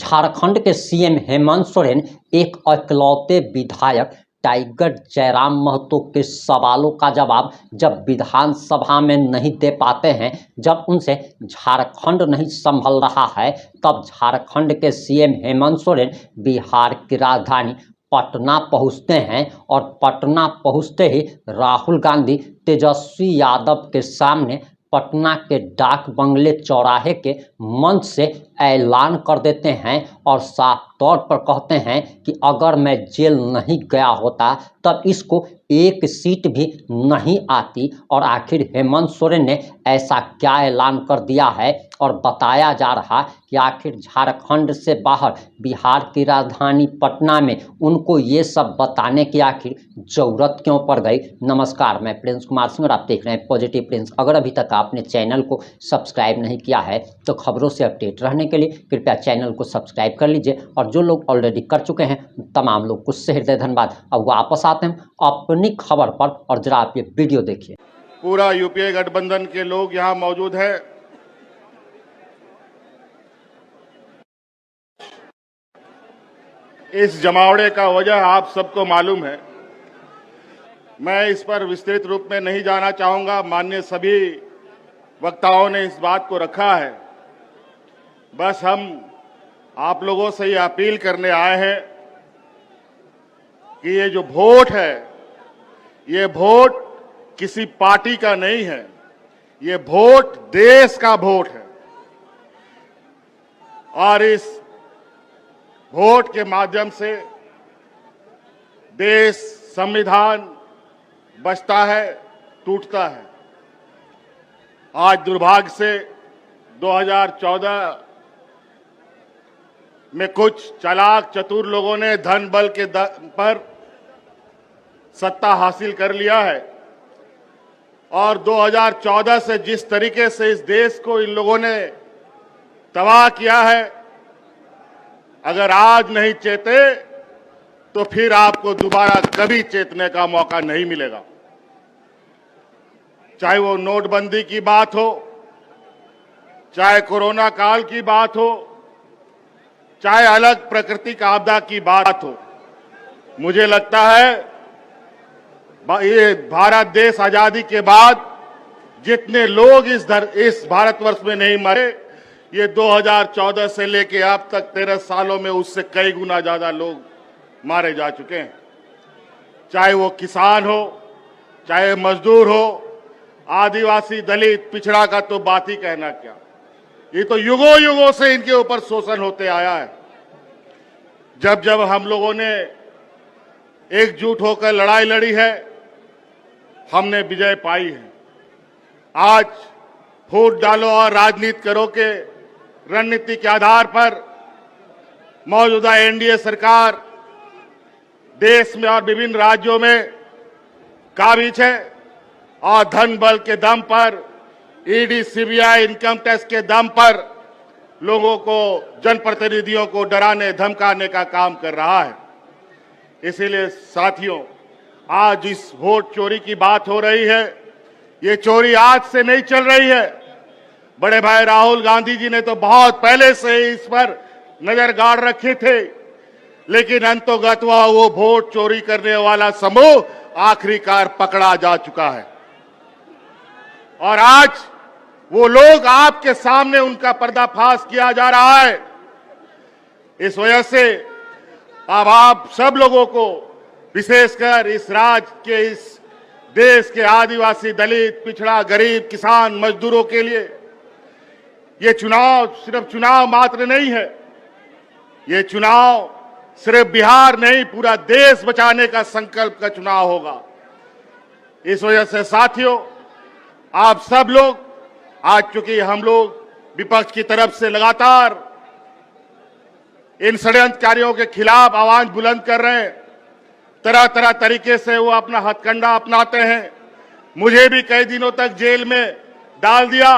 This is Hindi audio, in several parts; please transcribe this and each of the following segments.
झारखंड के सीएम हेमंत सोरेन एक इकलौते विधायक टाइगर जयराम महतो के सवालों का जवाब जब विधानसभा में नहीं दे पाते हैं, जब उनसे झारखंड नहीं संभल रहा है, तब झारखंड के सीएम हेमंत सोरेन बिहार की राजधानी पटना पहुंचते हैं और पटना पहुंचते ही राहुल गांधी तेजस्वी यादव के सामने पटना के डाक बंगले चौराहे के मंच से ऐलान कर देते हैं और साफ तौर पर कहते हैं कि अगर मैं जेल नहीं गया होता तब इसको एक सीट भी नहीं आती। और आखिर हेमंत सोरेन ने ऐसा क्या ऐलान कर दिया है और बताया जा रहा कि आखिर झारखंड से बाहर बिहार की राजधानी पटना में उनको ये सब बताने की आखिर ज़रूरत क्यों पड़ गई। नमस्कार, मैं प्रिंस कुमार सिंह और आप देख रहे हैं पॉजिटिव प्रिंस। अगर अभी तक आपने चैनल को सब्सक्राइब नहीं किया है तो खबरों से अपडेट रहने के लिए कृपया चैनल को सब्सक्राइब कर लीजिए और जो लोग ऑलरेडी कर चुके हैं तमाम लोग को हृदय धन्यवाद। अब वापस आते हैं अपनी खबर पर और जरा आप ये वीडियो देखिए। पूरा यूपीए गठबंधन के लोग यहाँ मौजूद हैं। इस जमावड़े का वजह आप सबको मालूम है। मैं इस पर विस्तृत रूप में नहीं जाना चाहूंगा, माननीय सभी वक्ताओं ने इस बात को रखा है। बस हम आप लोगों से ये अपील करने आए हैं कि ये जो वोट है, ये वोट किसी पार्टी का नहीं है, ये वोट देश का वोट है और इस वोट के माध्यम से देश, संविधान बचता है, टूटता है। आज दुर्भाग्य से 2014 में कुछ चालाक चतुर लोगों ने धन बल के पर सत्ता हासिल कर लिया है और 2014 से जिस तरीके से इस देश को इन लोगों ने तबाह किया है, अगर आज नहीं चेते तो फिर आपको दोबारा कभी चेतने का मौका नहीं मिलेगा। चाहे वो नोटबंदी की बात हो, चाहे कोरोना काल की बात हो, चाहे अलग प्राकृतिक आपदा की बात हो, मुझे लगता है ये भारत देश आजादी के बाद जितने लोग इस भारतवर्ष में नहीं मरे, ये 2014 से लेके अब तक 13 सालों में उससे कई गुना ज्यादा लोग मारे जा चुके हैं। चाहे वो किसान हो, चाहे मजदूर हो, आदिवासी, दलित, पिछड़ा का तो बात ही कहना क्या। ये तो युगों युगों से इनके ऊपर शोषण होते आया है। जब जब हम लोगों ने एकजुट होकर लड़ाई लड़ी है, हमने विजय पाई है। आज फूट डालो और राजनीति करो के रणनीति के आधार पर मौजूदा एनडीए सरकार देश में और विभिन्न राज्यों में काबिज है और धन बल के दम पर, ईडी, सीबीआई, इनकम टैक्स के दम पर लोगों को, जनप्रतिनिधियों को डराने धमकाने का काम कर रहा है। इसीलिए साथियों, आज इस वोट चोरी की बात हो रही है, ये चोरी आज से नहीं चल रही है। बड़े भाई राहुल गांधी जी ने तो बहुत पहले से इस पर नजर गाड़ रखे थे, लेकिन अंतोगत्वा वो वोट चोरी करने वाला समूह आखिरकार पकड़ा जा चुका है और आज वो लोग आपके सामने उनका पर्दाफाश किया जा रहा है। इस वजह से अब आप सब लोगों को, विशेषकर इस राज्य के, इस देश के आदिवासी, दलित, पिछड़ा, गरीब, किसान, मजदूरों के लिए ये चुनाव सिर्फ चुनाव मात्र नहीं है। ये चुनाव सिर्फ बिहार नहीं, पूरा देश बचाने का संकल्प का चुनाव होगा। इस वजह से साथियों, आप सब लोग, आज चूंकि हम लोग विपक्ष की तरफ से लगातार इन षड्यंत्रकारियों के खिलाफ आवाज बुलंद कर रहे हैं, तरह तरह तरीके से वो अपना हथकंडा अपनाते हैं। मुझे भी कई दिनों तक जेल में डाल दिया।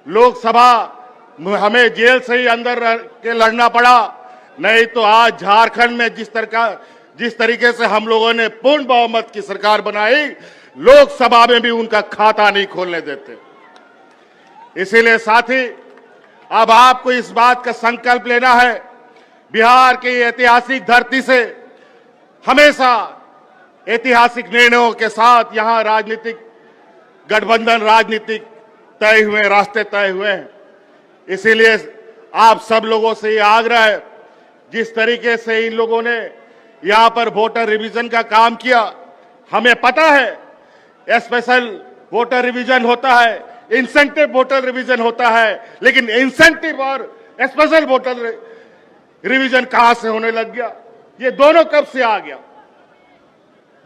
लोकसभा हमें जेल से ही अंदर रह के लड़ना पड़ा, नहीं तो आज झारखंड में जिस तरीके से हम लोगों ने पूर्ण बहुमत की सरकार बनाई, लोकसभा में भी उनका खाता नहीं खोलने देते। इसीलिए साथी, अब आपको इस बात का संकल्प लेना है बिहार की ऐतिहासिक धरती से हमेशा ऐतिहासिक निर्णयों के साथ यहां राजनीतिक गठबंधन, राजनीतिक तय हुए, रास्ते तय हुए हैं। इसीलिए आप सब लोगों से ये आग्रह है, जिस तरीके से इन लोगों ने यहां पर वोटर रिवीजन का काम किया, हमें पता है स्पेशल वोटर रिवीजन होता है, इंसेंटिव वोटर रिवीजन होता है, लेकिन इंसेंटिव और स्पेशल वोटर रिवीजन कहां से होने लग गया? ये दोनों कब से आ गया?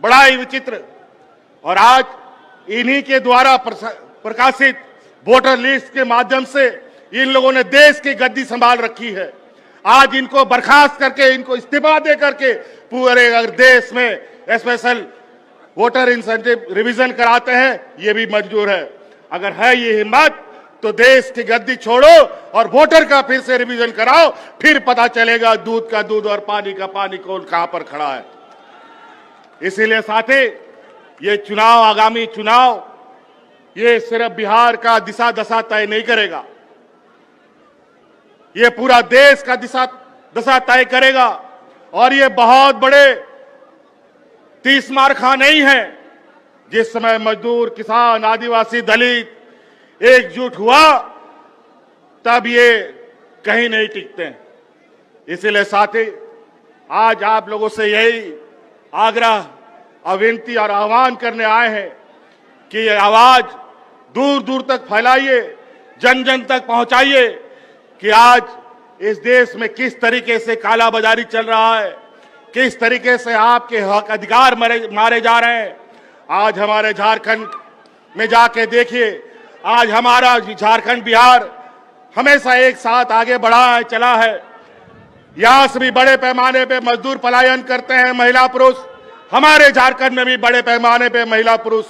बड़ा ही विचित्र। और आज इन्हीं के द्वारा प्रकाशित वोटर लिस्ट के माध्यम से इन लोगों ने देश की गद्दी संभाल रखी है। आज इनको बर्खास्त करके, इनको इस्तीफा दे करके पूरे अगर देश में स्पेशल वोटर इंसेंटिव रिवीजन कराते हैं, ये भी मंजूर है। अगर है ये हिम्मत तो देश की गद्दी छोड़ो और वोटर का फिर से रिवीजन कराओ, फिर पता चलेगा दूध का दूध और पानी का पानी कौन कहां पर खड़ा है। इसीलिए साथी, ये चुनाव, आगामी चुनाव, ये सिर्फ बिहार का दिशा दशा तय नहीं करेगा, ये पूरा देश का दशा तय करेगा। और ये बहुत बड़े 30 मारखा नहीं है। जिस समय मजदूर, किसान, आदिवासी, दलित एकजुट हुआ, तब ये कहीं नहीं टिकते। इसलिए साथी, आज आप लोगों से यही आग्रह, विनती और आह्वान करने आए हैं कि ये आवाज दूर दूर तक फैलाइए, जन जन तक पहुंचाइए कि आज इस देश में किस तरीके से कालाबाजारी चल रहा है, किस तरीके से आपके हक अधिकार मारे जा रहे हैं। आज हमारे झारखंड में जाके देखिए, आज हमारा झारखंड, बिहार हमेशा एक साथ आगे बढ़ा है, चला है। यहां से भी बड़े पैमाने पे मजदूर पलायन करते हैं, महिला पुरुष। हमारे झारखंड में भी बड़े पैमाने पे महिला पुरुष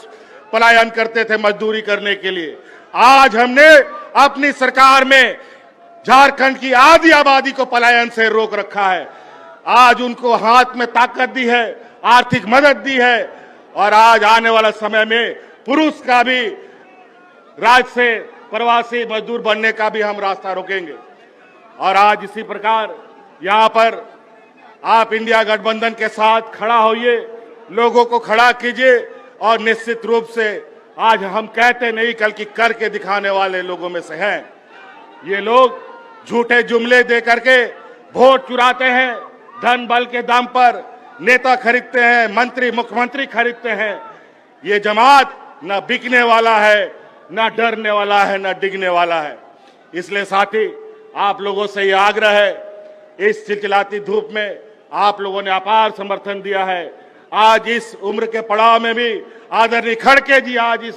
पलायन करते थे मजदूरी करने के लिए। आज हमने अपनी सरकार में झारखंड की आधी आबादी को पलायन से रोक रखा है। आज उनको हाथ में ताकत दी है, आर्थिक मदद दी है, और आज आने वाला समय में पुरुष का भी राज्य से प्रवासी मजदूर बनने का भी हम रास्ता रोकेंगे। और आज इसी प्रकार यहां पर आप इंडिया गठबंधन के साथ खड़ा होइए, लोगों को खड़ा कीजिए, और निश्चित रूप से आज हम कहते नहीं, बल्कि करके दिखाने वाले लोगों में से हैं। ये लोग झूठे जुमले दे करके वोट चुराते हैं, धन बल के दम पर नेता खरीदते हैं, मंत्री, मुख्यमंत्री खरीदते हैं। ये जमात न बिकने वाला है, न डरने वाला है, न डिगने वाला है। इसलिए साथी, आप लोगों से यह आग्रह है, इस चिलचिलाती धूप में आप लोगों ने अपार समर्थन दिया है। आज इस उम्र के पड़ाव में भी आदरणीय खड़गे जी आज इस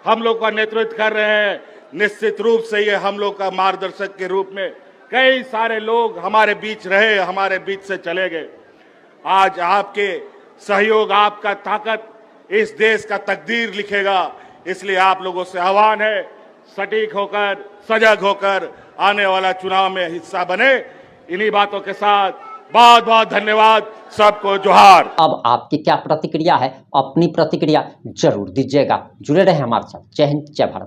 हम लोग का नेतृत्व कर रहे हैं। निश्चित रूप से ये हम लोग का मार्गदर्शक के रूप में कई सारे लोग हमारे बीच रहे, हमारे बीच से चले गए। आज आपके सहयोग, आपका ताकत इस देश का तकदीर लिखेगा। इसलिए आप लोगों से आह्वान है, सटीक होकर, सजग होकर आने वाला चुनाव में हिस्सा बने। इन्हीं बातों के साथ बहुत बहुत धन्यवाद, सबको जोहार। अब आपकी क्या प्रतिक्रिया है? अपनी प्रतिक्रिया जरूर दीजिएगा। जुड़े रहे हमारे साथ। जय हिंद, जय भारत।